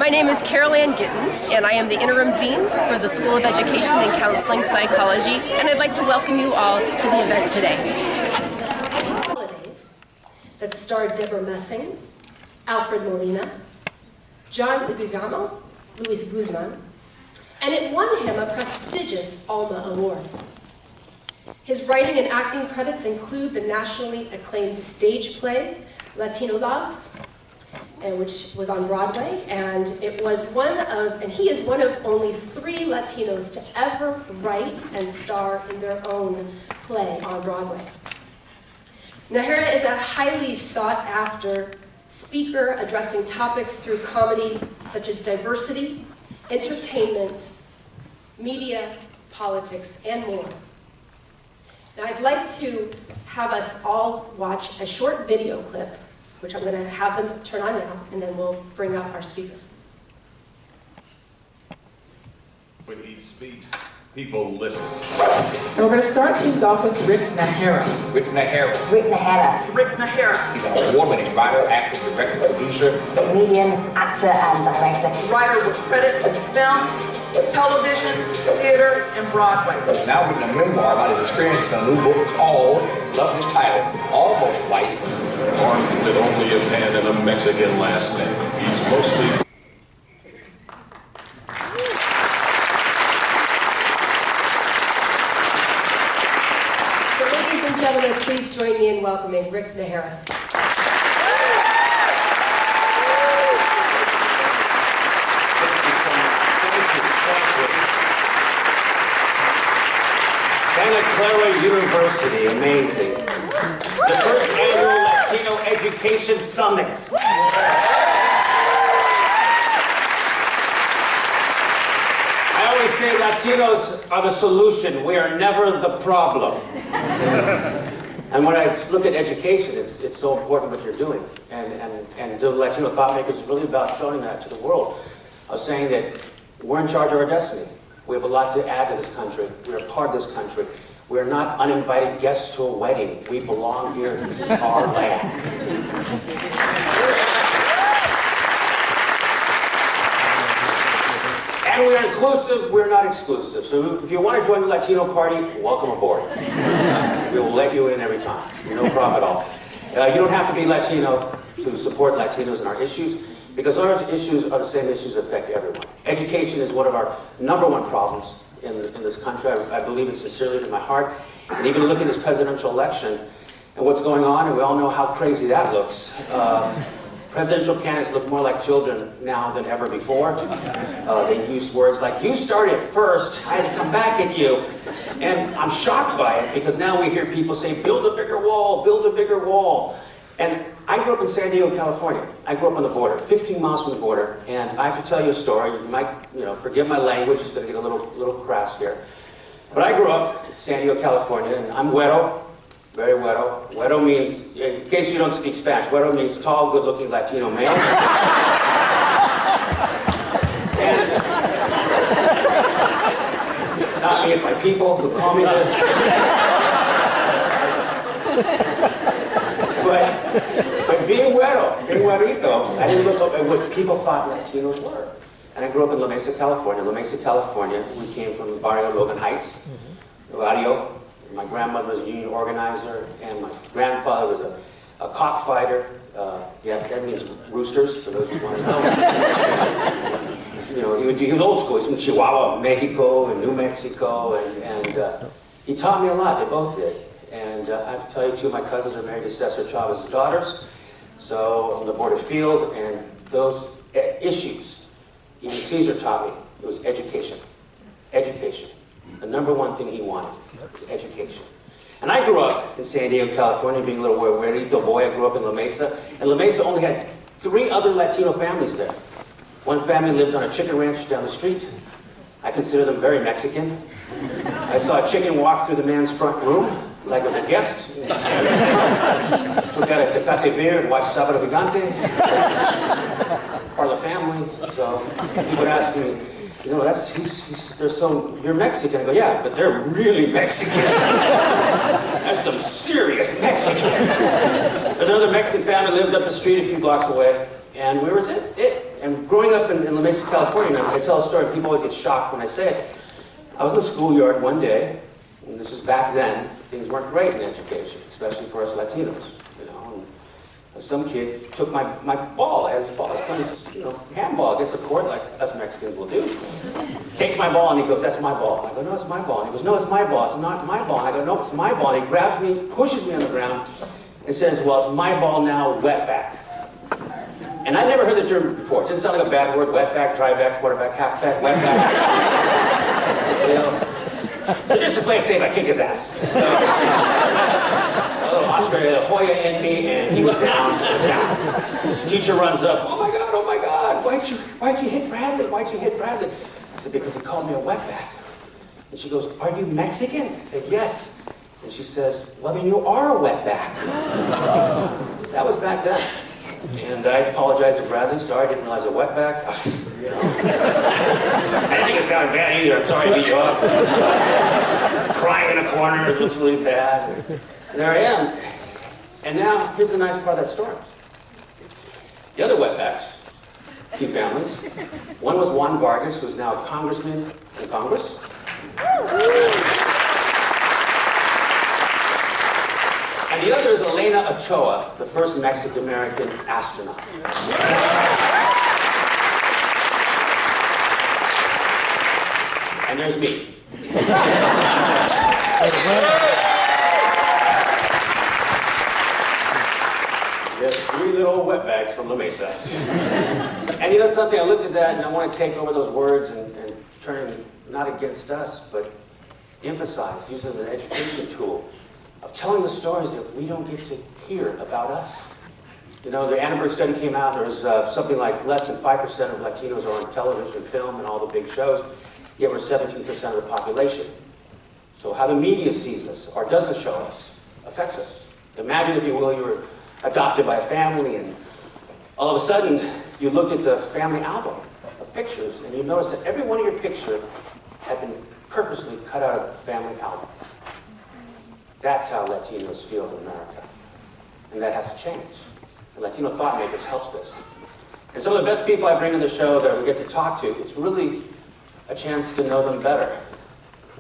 My name is Carol Ann Gittens, and I am the Interim Dean for the School of Education and Counseling Psychology, and I'd like to welcome you all to the event today. Holidays that starred Deborah Messing, Alfred Molina, John Leguizamo, Luis Guzman, and it won him a prestigious Alma Award. His writing and acting credits include the nationally acclaimed stage play, Latino Thought Makers, which was on Broadway, and he is one of only 3 Latinos to ever write and star in their own play on Broadway. Najera is a highly sought-after speaker addressing topics through comedy such as diversity, entertainment, media, politics, and more. Now I'd like to have us all watch a short video clip, which I'm going to have them turn on now, and then we'll bring up our speaker. When he speaks, people listen. And we're going to start things off with Rick Najera. Rick Najera. Rick Najera. Rick Najera. He's an award-winning writer, actor, director, producer, Comedian, actor, and director. Writer with credits in film, television, theater, and Broadway. He's now written a memoir about his experiences in a new book called, love this title, Almost White. Born with only a pan and a Mexican last name. He's mostly... So ladies and gentlemen, please join me in welcoming Rick Najera. Santa Clara University, amazing. The first annual Latino Education Summit. I always say Latinos are the solution. We are never the problem. And when I look at education, it's so important what you're doing. And the Latino Thought Makers is really about showing that to the world. I was saying that we're in charge of our destiny. We have a lot to add to this country. We're a part of this country. We're not uninvited guests to a wedding. We belong here. This is our land. And we are inclusive. We're not exclusive. So if you want to join the Latino party, welcome aboard. We will let you in every time. No problem at all. You don't have to be Latino to support Latinos and our issues, because our issues are the same issues that affect everyone. Education is one of our #1 problems in this country. I believe it sincerely to my heart. And even look at this presidential election and what's going on, and we all know how crazy that looks. Presidential candidates look more like children now than ever before. They use words like, "You started first, I had to come back at you." And I'm shocked by it, because now we hear people say, "Build a bigger wall, build a bigger wall." And I grew up in San Diego, California. I grew up on the border, 15 miles from the border, and I have to tell you a story. You might, forgive my language, it's going to get a little crass here. But I grew up in San Diego, California, and I'm güero, very güero. Güero means, in case you don't speak Spanish, güero means tall, good-looking Latino male. And it's not me, it's my people who call me this. But being güerito, I didn't look up at what people thought Latinos were. And I grew up in La Mesa, California. La Mesa, California, we came from the barrio Logan Heights, barrio. My grandmother was a union organizer, and my grandfather was a cockfighter. That means roosters, for those who want to know. He was old school. He's from Chihuahua, Mexico, and New Mexico, and he taught me a lot. They both did. And I have to tell you, 2 of my cousins are married to Cesar Chavez's daughters. So on the border field, and those issues, even Caesar taught me, it was education. Education. The #1 thing he wanted was education. And I grew up in San Diego, California, being a little güerito boy. I grew up in La Mesa. And La Mesa only had 3 other Latino families there. One family lived on a chicken ranch down the street. I consider them very Mexican. I saw a chicken walk through the man's front room like I was a guest. Took out a Tecate beer and watched Sábado Gigante. Part of the family. So he would ask me, you're Mexican. I go, yeah, but they're really Mexican. That's some serious Mexicans. There's another Mexican family lived up the street a few blocks away, and where was it? And growing up in La Mesa, California, now, I tell a story, people always get shocked when I say it. I was in the schoolyard one day, and this is back then, things weren't great in education, especially for us Latinos, you know. And some kid took my ball. I had his ball. I was playing this, handball against a court like us Mexicans will do. Takes my ball and he goes, "That's my ball." I go, "No, it's my ball." And he goes, "No, it's my ball. It's not my ball." And I go, "No, it's my ball." And he grabs me, pushes me on the ground, and says, "Well, it's my ball now, wetback." And I never heard the term before. It didn't sound like a bad word. Wetback, dryback, quarterback, halfback, wetback. You know? So just to play it safe, I kick his ass. So, a little Oscar De Hoya in me, and he was down. Teacher runs up. "Oh my God, why'd you hit Bradley? Why'd you hit Bradley?" I said, "Because he called me a wetback." And she goes, "Are you Mexican?" I said, "Yes." And she says, "Well, then you are a wetback." That was back then. And I apologized to Bradley. "Sorry, I didn't realize a wetback." You know. I didn't think it sounded bad either. "I'm sorry to beat you up." Crying in a corner, it looks really bad. And there I am. And now, here's the nice part of that story. The other wetbacks, 2 families. One was Juan Vargas, who's now a congressman in Congress. And the other is Elena Ochoa, the first Mexican-American astronaut. And there's me. There's 3 little wetbags from La Mesa. And you know something, I looked at that and I want to take over those words and turn them not against us, but emphasize, use it as an education tool of telling the stories that we don't get to hear about us. You know, the Annenberg study came out, there was something like less than 5% of Latinos are on television, film, and all the big shows, yet we're 17% of the population. So how the media sees us, or doesn't show us, affects us. Imagine, if you will, you were adopted by a family, and all of a sudden, you looked at the family album of pictures, and you noticed that every one of your pictures had been purposely cut out of the family album. That's how Latinos feel in America. And that has to change. And Latino Thought Makers helps this. And some of the best people I bring to the show that we get to talk to, it's really a chance to know them better.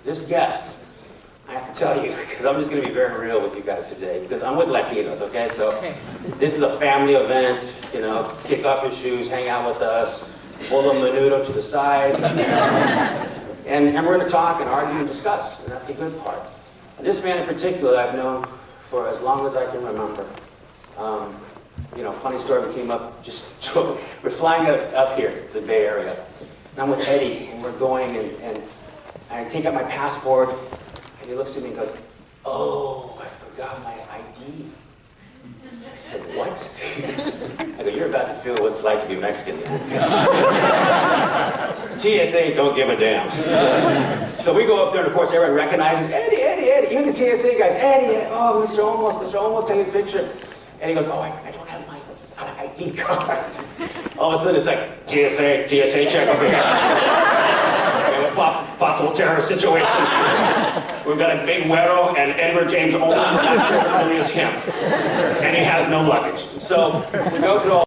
This guest, I have to tell you, because I'm just going to be very real with you guys today, because I'm with Latinos, okay? So this is a family event, you know, kick off your shoes, hang out with us, pull the menudo to the side, and we're going to talk and argue and discuss, and that's the good part. This man in particular I've known for as long as I can remember. You know, funny story, we came up, we're flying up here to the Bay Area. And I'm with Eddie, and we're going, and I take out my passport, and he looks at me and goes, "Oh, I forgot my ID." I said, "What?" I go, "You're about to feel what it's like to be Mexican." TSA don't give a damn. So we go up there, and of course everyone recognizes, "Eddie, Eddie, Eddie." Even the TSA guys, "Eddie, oh, Mr. Olmos, take a picture." And he goes, "Oh, I don't have my ID card." All of a sudden it's like, TSA check over here. Possible terrorist situation. We've got a big güero and Edward James Olmos, only is him. And he has no luggage. So we go through all